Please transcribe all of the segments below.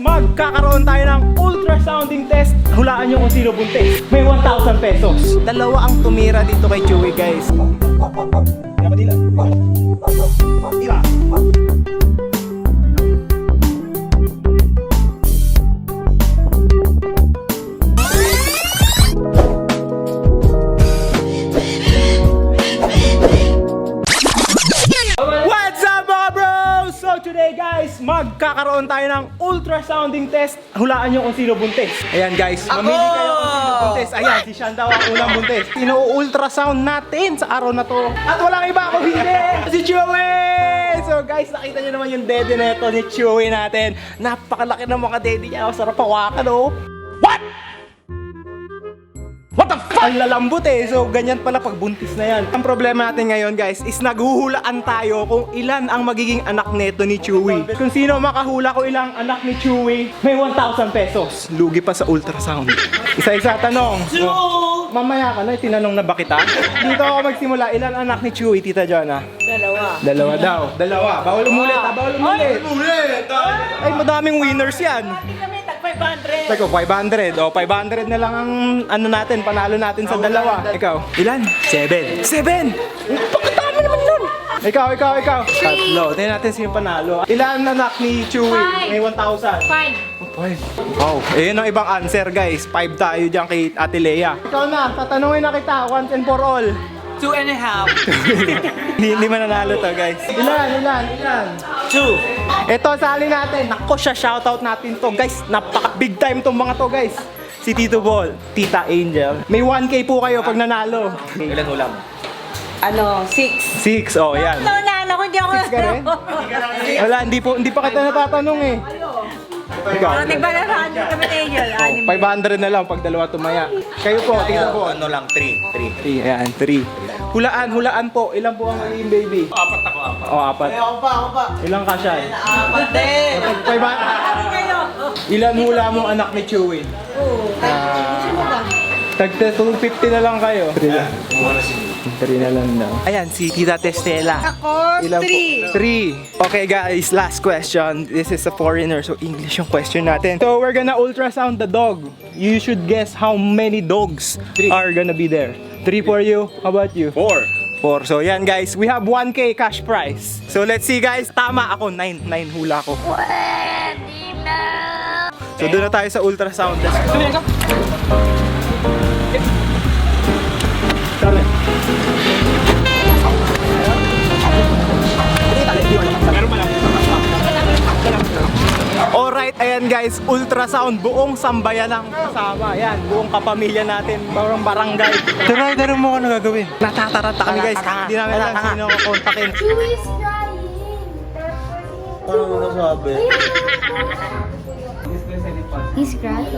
Magkakaroon tayo ng ultrasounding test. Hulaan nyo kung sino buntis. May 1,000 pesos. Dalawa ang tumira dito kay Chewy, guys. What's up mga bros? So today guys, magkakaroon tayo ng ultrasounding test. Hulaan nyo kung sino buntis. Ayan guys, mamili kayo kung sino buntis. Ayan, si Sean daw ang unang buntis. Sino-ultrasound natin sa araw na to. At walang iba ako hindi, si Chewy! So guys, nakita nyo naman yung dede na ito ni Chewy natin. Napakalaki ng mga dede niya. Sarap hawakan oh. What? What the fuck? Ang lalambot eh. So, ganyan pala pag buntis na yan. Ang problema natin ngayon, guys, is naghuhulaan tayo kung ilan ang magiging anak neto ni Chewy. Kung sino makahula ko ilang anak ni Chewy, may 1,000 pesos. Lugi pa sa ultrasound. Isa-isa tanong. Oh, mamaya ka na, tinanong na ba kita? Dito ako magsimula. Ilan anak ni Chewy, Tita Jonna? Dalawa daw. Dalawa. Bawal umulit ha, bawal umulit. Ay, madaming winners yan. Teko, 500. O, 500 na lang ang ano natin, panalo natin sa dalawa. Ikaw, ilan? 7. 7! Napakadami naman nun! Ikaw. Tatlo. Tingnan natin sino panalo. Ilan anak ni Chewy? May 1,000. 5. Wow. Ayun ang ibang answer, guys. 5 tayo dyan kay Ate Lea. Ikaw na, tatanungin na kita, once and for all. 2.5. Hindi mananalo to, guys. Ilan? 2. Ito, sali natin. Nako siya, shoutout natin to. Guys, napaka-big time tong mga to, guys. Si Tito Ball, Tita Angel. May 1K po kayo pag nanalo. Ilan ulam? 6. 6, oh, yan. Nalo ko, hindi ako 6 ka rin? Wala, hindi pa kita natatanong eh. Ikaw. Nagbalasahan din kami na yun. 500 na lang pag dalawa tumaya. Kayo po, Tito Ball. Ano lang, 3. 3, ayan, 3. Hulaan po. Ilan po ang magiging baby? 4 ako, 4. Oh, 4. Ako pa. Ilang ka siya? 4 din. Ilan hula mo anak ni Chewy? Tagta 250 na lang kayo. 3 na lang daw. Ayan, si Tita Testela. Ako, Ilan po? 3. Okay guys, last question. This is a foreigner, so English yung question natin. So we're gonna ultrasound the dog. You should guess how many dogs are gonna be there. 3 for you. How about you? 4. So yan guys, we have 1K cash prize. So let's see guys, tama ako, 9 hula ko. So doon na tayo sa ultrasound. Let's go. Alright, ayan guys, ultrasound, buong sambayan ang kasama. Ayan, buong kapamilya natin, parang barangay. Tara mo ano gagawin. Natataranta kami guys, hindi namin alam sino kontakin. Chewy's crying. Ano mo nasabi? He's crying.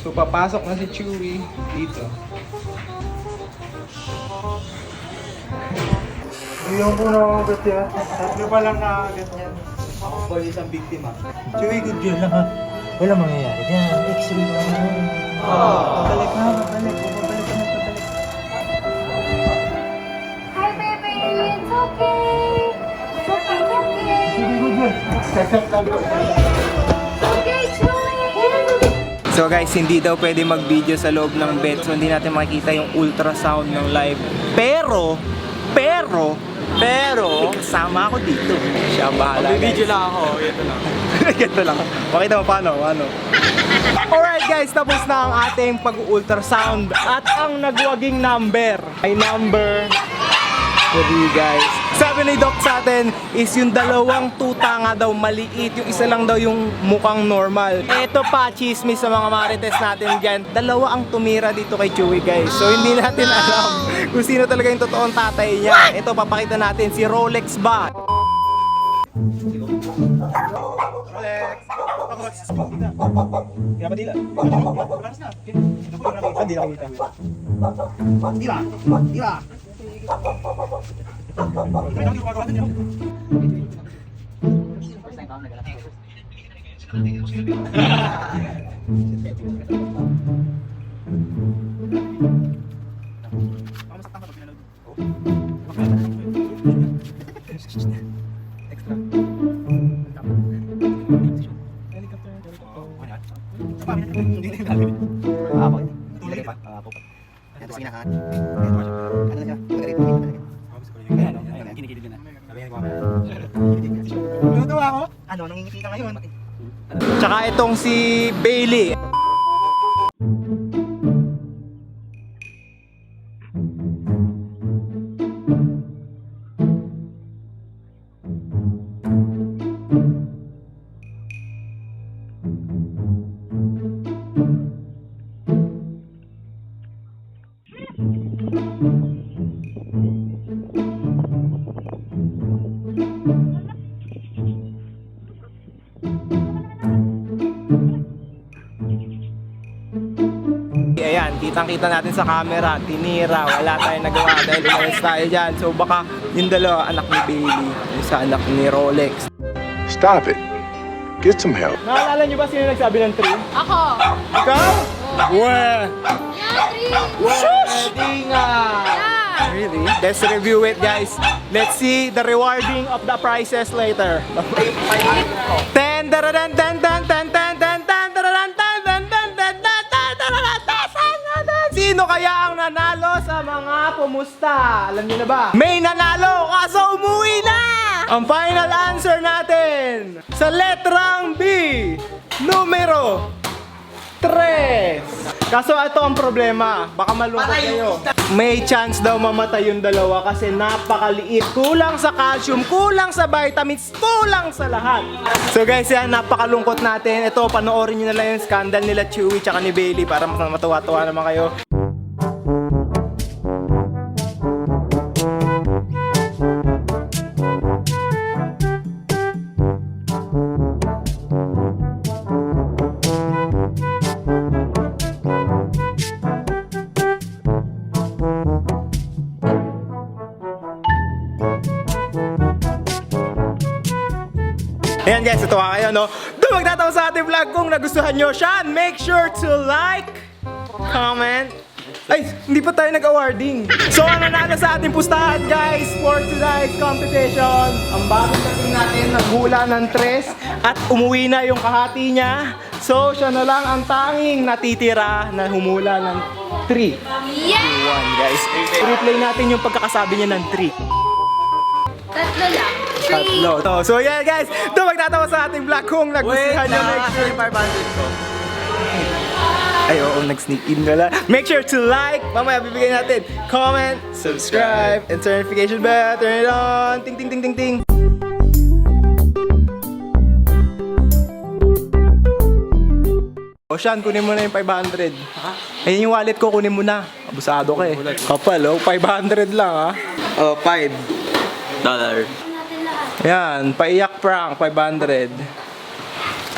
So papasok na si Chewy dito. Yung po na agad yan. Tatlo pa lang na agad yan. Ako po isang biktima. Chewy, good girl lang ha. Wala mangyayari dyan. X-ray lang ha. Pabalik na. Pabalik ka na. Hi, baby. It's okay. It's okay. Good girl. Okay, Chewy. So guys, hindi daw pwede mag-video sa loob ng bed. So hindi natin makikita yung ultrasound ng live. Pero may kasama ako dito. Siya ang bahala. Mag-video lang ako. Ganito lang. Makita mo paano? Alright guys, tapos na ang ating pag-ultrasound. At ang nagwaging number ay number 3 guys. Sabi ni Doc sa atin is yung dalawang tuta nga daw maliit. Yung isa lang daw yung mukhang normal. Ito pa, chismis sa mga marites natin dyan. Dalawa ang tumira dito kay Chewy guys. So hindi natin alam kung sino talaga yung totoong tatay niya. Ito, papakita natin si Rolex ba? Rolex. Natuwa ako. Ano, nangingiti ka ngayon? Tsaka itong si Bailey. Ayan, kitang-kita natin sa camera, tinira, wala tayong nagawa dahil umalis tayo dyan. So baka yung dalawa, anak ni Bailey, isa anak ni Rolex. Stop it. Get some help. Naalala niyo ba sino nagsabi ng 3? Ako. Ikaw? Weh! Yeah, Hindi nga! Really? Let's review it, guys. Let's see the rewarding of the prizes later. 10 daradan tan tan tan tan tan tan daradan tan tan tan tan tan tan daradan tan tan. Sino kaya ang nanalo sa mga pumusta? Alam niyo na ba? May nanalo kaso umuwi na! Ang final answer natin sa letrang B, numero 3. Kaso ito ang problema, baka malungkot kayo. May chance daw mamatay yung dalawa kasi napakaliit. Kulang sa calcium, kulang sa vitamins, kulang sa lahat. So guys, yan, napakalungkot natin. Ito, panoorin nyo na lang yung scandal nila Chewy tsaka ni Bailey para mas matuwa-tuwa naman kayo. Ayan guys, ito kayo, no? Doon magtatapos sa ating vlog. Kung nagustuhan nyo siya, make sure to like, comment. Ay, hindi pa tayo nag-awarding. So, ang nanalo sa ating pustahan, guys, for tonight's competition, ang bagong dating natin, naghula ng 3 at umuwi na yung kahati niya. So, siya na lang ang tanging natitira na humula ng 3. Yeah! 1, guys. Replay natin yung pagkakasabi niya ng 3. Tatlo lang. 3. Tatlo. So yeah guys, doon magtatawa sa ating vlog. Kung nagustuhan nyo, make sure... yung 500 ko. Ay, oo, nag-sneak in na lang. Make sure to like, mamaya bibigyan natin, comment, subscribe, and turn notification bell, turn it on, ting ting ting ting ting. O Sean, kunin mo na yung 500. Ayun yung wallet ko, kunin mo na. Abusado ka eh. Kapal, oh, 500 lang ha. $5. Yan, paiyak prank, 500.